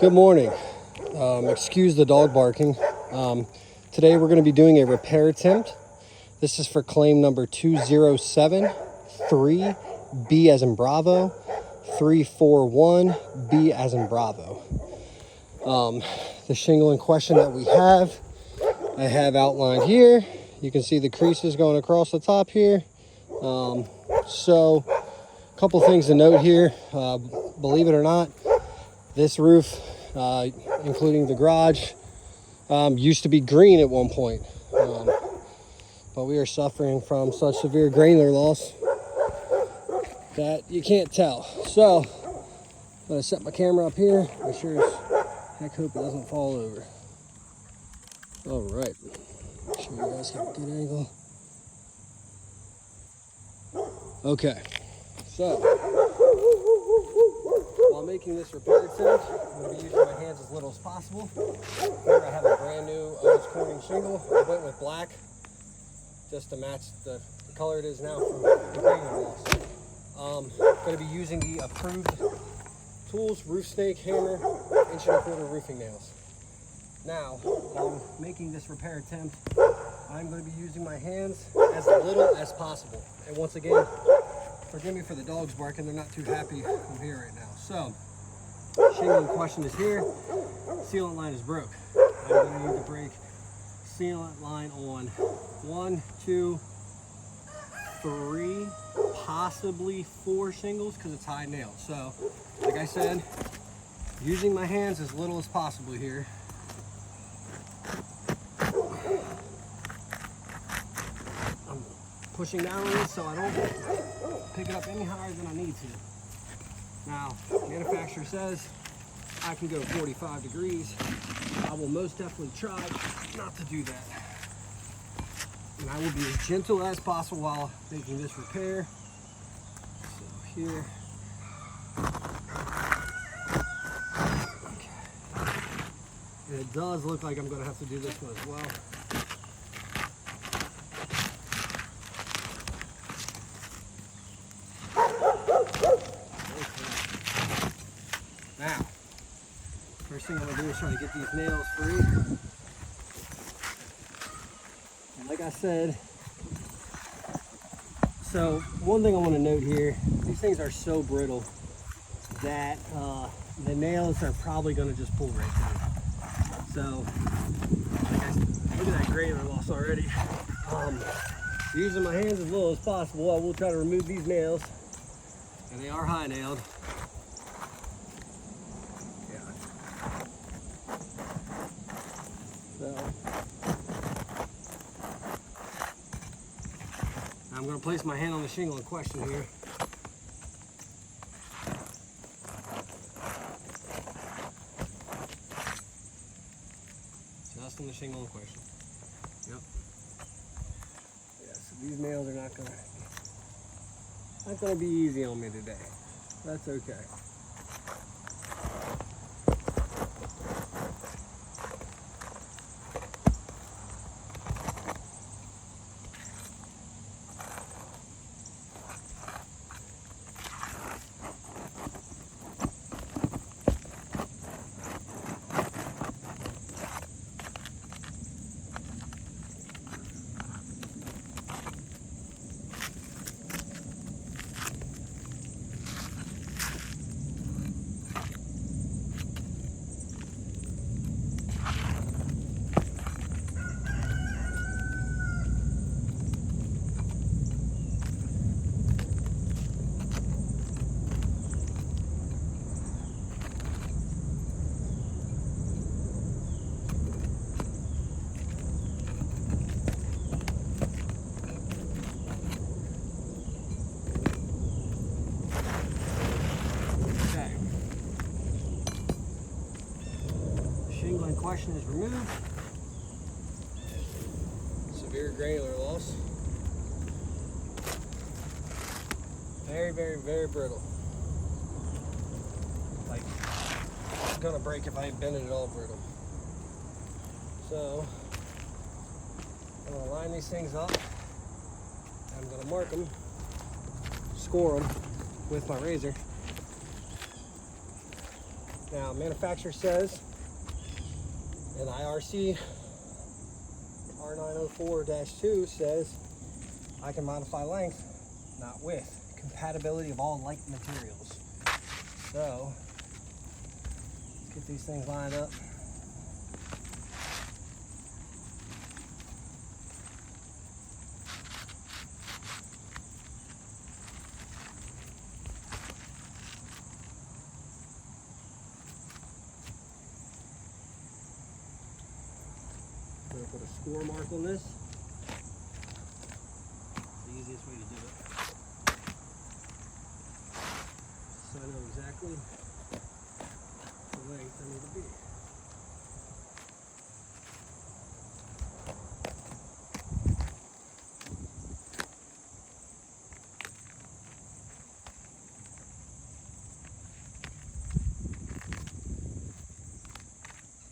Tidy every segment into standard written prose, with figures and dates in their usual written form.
Good morning. Excuse the dog barking. Today we're going to be doing a repair attempt. This is for claim number 2073B as in Bravo, 341B as in Bravo. The shingle in question that we have, I have outlined here. You can see the creases going across the top here. So a couple things to note here. Believe it or not, this roof, including the garage, used to be green at one point. But we are suffering from such severe granular loss that you can't tell. So I'm gonna set my camera up here. I sure as heck hope it doesn't fall over. All right, make sure you guys have a good angle. Okay, so while making this repair attempt, I'm going to be using my hands as little as possible. Here I have a brand new Owens Corning shingle. I went with black just to match the color it is now from the granular loss. I'm going to be using the approved tools, roof snake, hammer, 1.25" roofing nails. Now, while I'm making this repair attempt, I'm going to be using my hands as little as possible. And once again, forgive me for the dogs barking, they're not too happy I'm here right now. So, shingle in question is here, sealant line is broke. I'm going to need to break sealant line on 1, 2, 3, possibly 4 shingles because it's high nailed. So, like I said, using my hands as little as possible here. I'm pushing down on this so I don't pick it up any higher than I need to. Now, the manufacturer says I can go 45 degrees. I will most definitely try not to do that. And I will be as gentle as possible while making this repair. So here. Okay. And it does look like I'm going to have to do this one as well. Now, first thing I'm going to do is try to get these nails free. And like I said, so one thing I want to note here, these things are so brittle that the nails are probably going to just pull right through. So, look at that granular loss already. Using my hands as little as possible, I will try to remove these nails. And they are high nailed. So, I'm going to place my hand on the shingle in question here. Just on the shingle in question. Yep. Yeah, so these nails are not going to be easy on me today. That's okay. Shingle in question is removed. Severe granular loss. Very, very, very brittle. Like, it's gonna break if I bend it at all brittle. So, I'm gonna line these things up. I'm gonna mark them, score them with my razor. Now, manufacturer says in IRC R904-2 says I can modify length, not width. Compatibility of all light materials. So, let's get these things lined up. I'm going to put a score mark on this. It's the easiest way to do it. So I know exactly the length I need to be.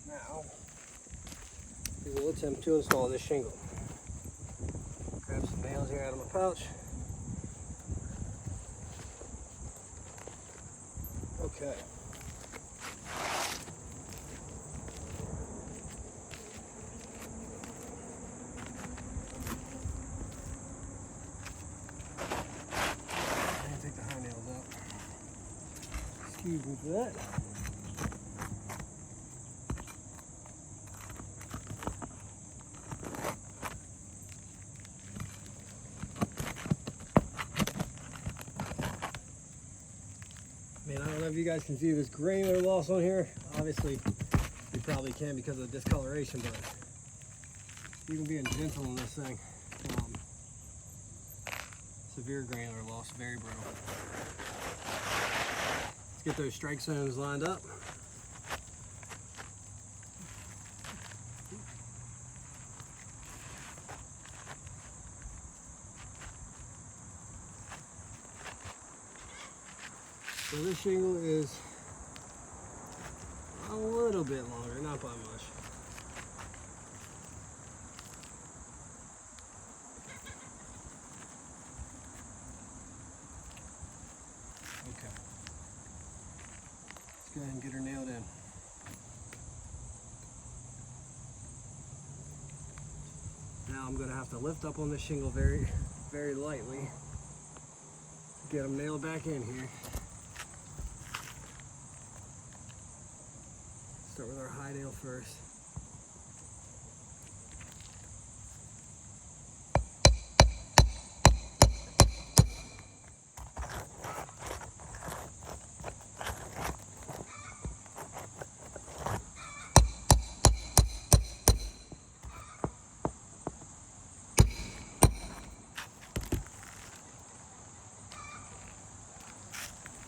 Now, we will attempt to install this shingle. Grab some nails here out of my pouch. Okay. I'm gonna take the high nails out. Excuse me for that. Man, I don't know if you guys can see this granular loss on here. Obviously, you probably can because of the discoloration, but even being gentle on this thing, severe granular loss, very brittle. Let's get those strike zones lined up. So this shingle is a little bit longer, not by much. Okay. Let's go ahead and get her nailed in. Now I'm going to have to lift up on this shingle very, very lightly to get them nailed back in here. Start with our high nail first.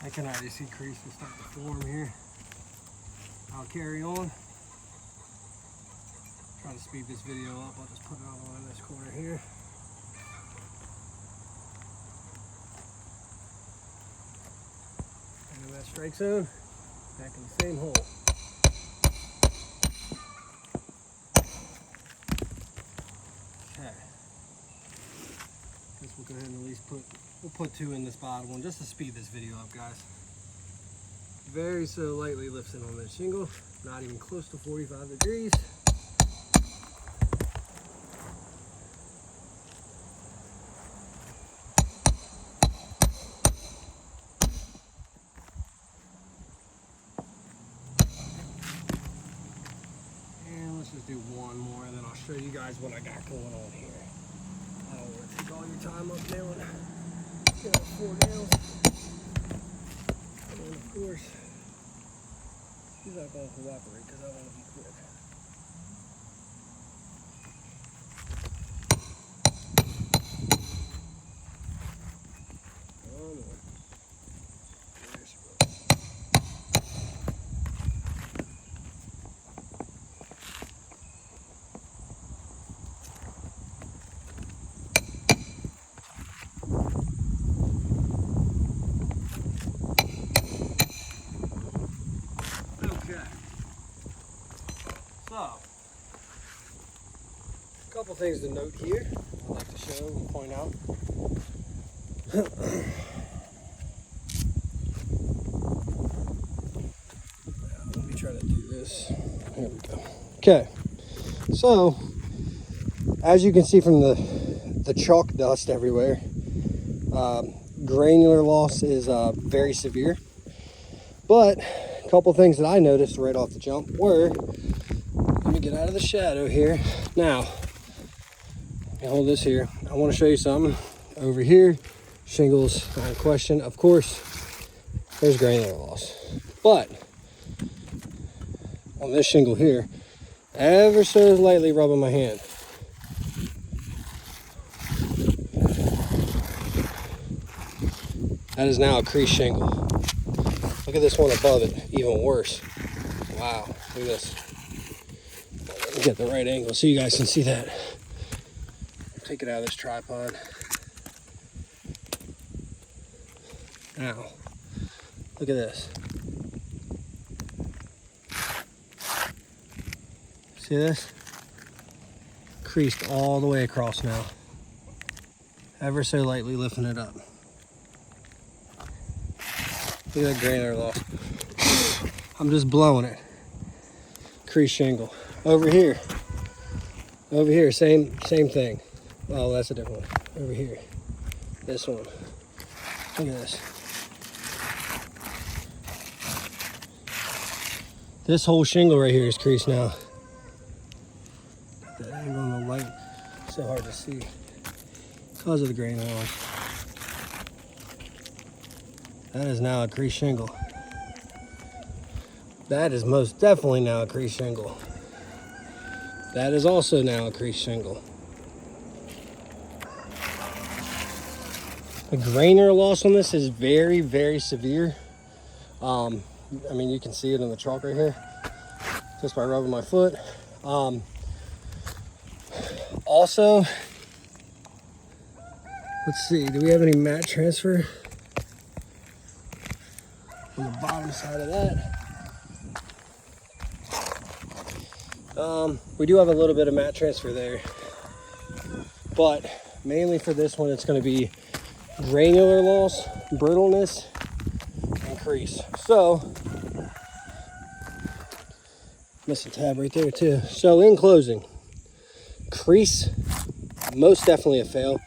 I can already see creases starting to form here. I'll carry on. Try to speed this video up. I'll just put it all in this corner here. And in that strike zone, back in the same hole. Okay. Guess we'll go ahead and at least we'll put 2 in this bottom one just to speed this video up, guys. Very so lightly lifting on this shingle, not even close to 45 degrees. And let's just do one more, and then I'll show you guys what I got going on here. I don't want to take all your time up nailing. Get out 4 nails. And then of course, these aren't going to cooperate because I want to be quick. One more. There she goes. So, a couple things to note here. I'd like to show and point out. try to do this. Here we go. Okay, so as you can see from the chalk dust everywhere, granular loss is very severe. But a couple things that I noticed right off the jump were, let me get out of the shadow here. Now, let me hold this here. I want to show you something. Over here, shingles, not in question. Of course, there's granular loss. But on this shingle here, ever so lightly rubbing my hand, that is now a creased shingle. Look at this one above it, even worse. Wow, look at this. Let me get the right angle so you guys can see that. Take it out of this tripod. Now, look at this. See this? Creased all the way across now. Ever so lightly lifting it up. Look at that granular loss. I'm just blowing it. Creased shingle. Over here, same thing. Oh, that's a different one. Over here, this one. Look at this. This whole shingle right here is creased now. That angle on the light, so hard to see because of the granular loss. That is now a creased shingle. That is most definitely now a creased shingle. That is also now a creased shingle. The granular loss on this is very, very severe. I mean, you can see it in the chalk right here, just by rubbing my foot. Also, let's see, do we have any mat transfer on the bottom side of that? We do have a little bit of mat transfer there, but mainly for this one, it's going to be granular loss, brittleness, and crease. So, missed a tab right there too. So in closing, crease, most definitely a fail.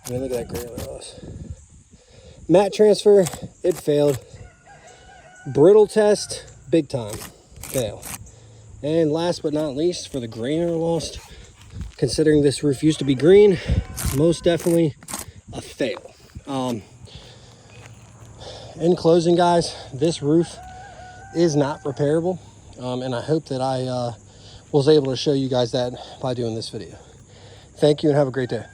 I mean, look at that granular loss. Mat transfer, it failed. Brittle test, big time, fail. And last but not least, for the granular loss, considering this roof used to be green, most definitely a fail. In closing, guys, this roof is not repairable, and I hope that I was able to show you guys that by doing this video. Thank you and have a great day.